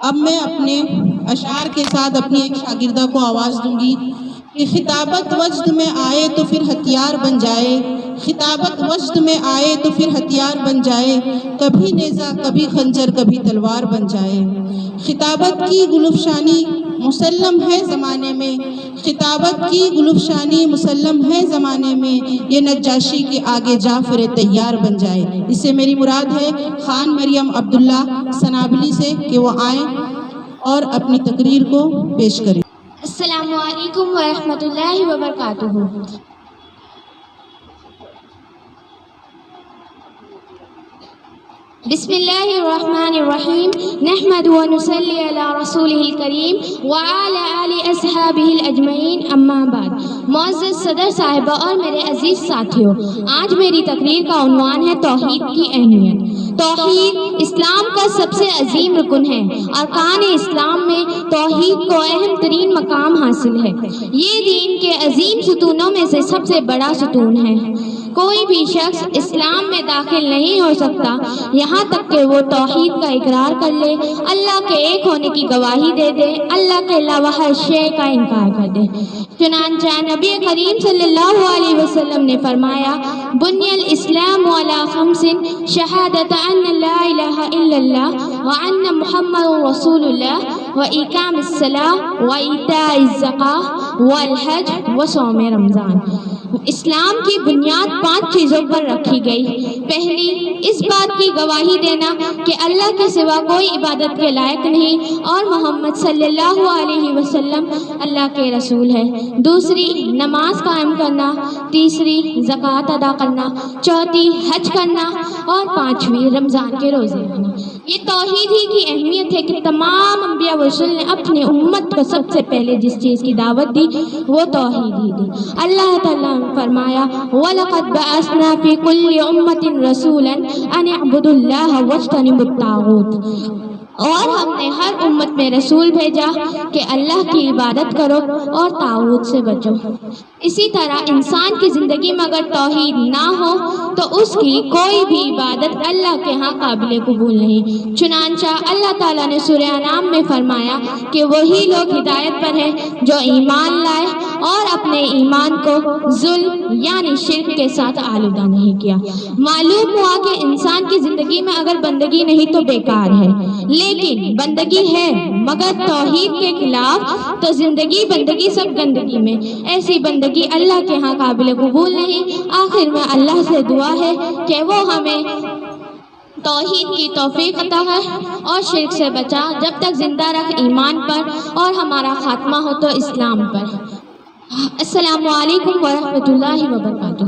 اب میں اپنے اشعار کے ساتھ اپنی ایک شاگردہ کو آواز دوں گی کہ خطابت وجد میں آئے تو پھر ہتھیار بن جائے، خطابت وجد میں آئے تو پھر ہتھیار بن جائے، کبھی نیزہ کبھی خنجر کبھی تلوار بن جائے۔ خطابت کی گلفشانی مسلم ہے زمانے میں، خطابت کی گلفشانی مسلم ہے زمانے میں، یہ نجاشی کے آگے جعفر تیار بن جائے۔ اس سے میری مراد ہے خان مریم عبداللہ سنابلی سے کہ وہ آئیں اور اپنی تقریر کو پیش کریں۔ السلام علیکم ورحمۃ اللہ وبرکاتہ۔ بسم اللہ الرحمن الرحیم، نحمد و نصلی علی رسولہ الکریم وعلی آل اصحابہ الاجمعین، اما بعد۔ معزز صدر صاحبہ اور میرے عزیز ساتھیوں، آج میری تقریر کا عنوان ہے توحید کی اہمیت۔ توحید اسلام کا سب سے عظیم رکن ہے۔ ارکان اسلام میں توحید کو اہم ترین مقام حاصل ہے۔ یہ دین کے عظیم ستونوں میں سے سب سے بڑا ستون ہے۔ کوئی بھی شخص اسلام میں داخل نہیں ہو سکتا یہاں تک کہ وہ توحید کا اقرار کر لے، اللہ کے ایک ہونے کی گواہی دے دے، اللہ کے علاوہ ہر شے کا انکار کر دے۔ چنانچہ نبی کریم صلی اللہ علیہ وسلم نے فرمایا، بنی الاسلام علی خمس، شہادت ان لا الہ الا اللہ وان محمد رسول اللہ وإقام الصلاۃ وإیتاء الزکاۃ والحج وصوم رمضان۔ اسلام کی بنیاد 5 چیزوں پر رکھی گئی۔ پہلی، اس بات کی گواہی دینا کہ اللہ کے سوا کوئی عبادت کے لائق نہیں اور محمد صلی اللہ علیہ وسلم اللہ کے رسول ہے۔ دوسری، نماز قائم کرنا۔ تیسری، زکوٰۃ ادا کرنا۔ چوتھی، حج کرنا۔ اور پانچویں، رمضان کے روزے رکھنا۔ یہ توحید ہی کی اہمیت ہے کہ تمام انبیاء و رسل نے اپنی امت کو سب سے پہلے جس چیز کی دعوت دی وہ توحید ہی دی۔ اللہ تعالیٰ نے فرمایا، وَلَقَدْ بَعَثْنَا فِي كُلِّ أُمَّةٍ رَسُولًا أَنِ اعْبُدُوا اللَّهَ وَاجْتَنِبُوا الطَّاغُوتَ۔ اور ہم نے ہر امت میں رسول بھیجا کہ اللہ کی عبادت کرو اور طاغوت سے بچو۔ اسی طرح انسان کی زندگی میں اگر توحید نہ ہو تو اس کی کوئی بھی عبادت اللہ کے ہاں قابل قبول نہیں۔ چنانچہ اللہ تعالیٰ نے سورہ انعام میں فرمایا کہ وہی لوگ ہدایت پر ہیں جو ایمان لائے اور اپنے ایمان کو ظلم یعنی شرک کے ساتھ آلودہ نہیں کیا۔ معلوم ہوا کہ انسان کی زندگی میں اگر بندگی نہیں تو بیکار ہے، لیکن بندگی ہے مگر توحید کے خلاف تو زندگی بندگی سب گندگی میں۔ ایسی بندگی اللہ کے ہاں قابل قبول نہیں۔ آخر میں اللہ سے دعا ہے کہ وہ ہمیں توحید کی توفیق عطا ہے اور شرک سے بچا، جب تک زندہ رکھ ایمان پر اور ہمارا خاتمہ ہو تو اسلام پر۔ السلام علیکم ورحمۃ اللہ وبرکاتہ۔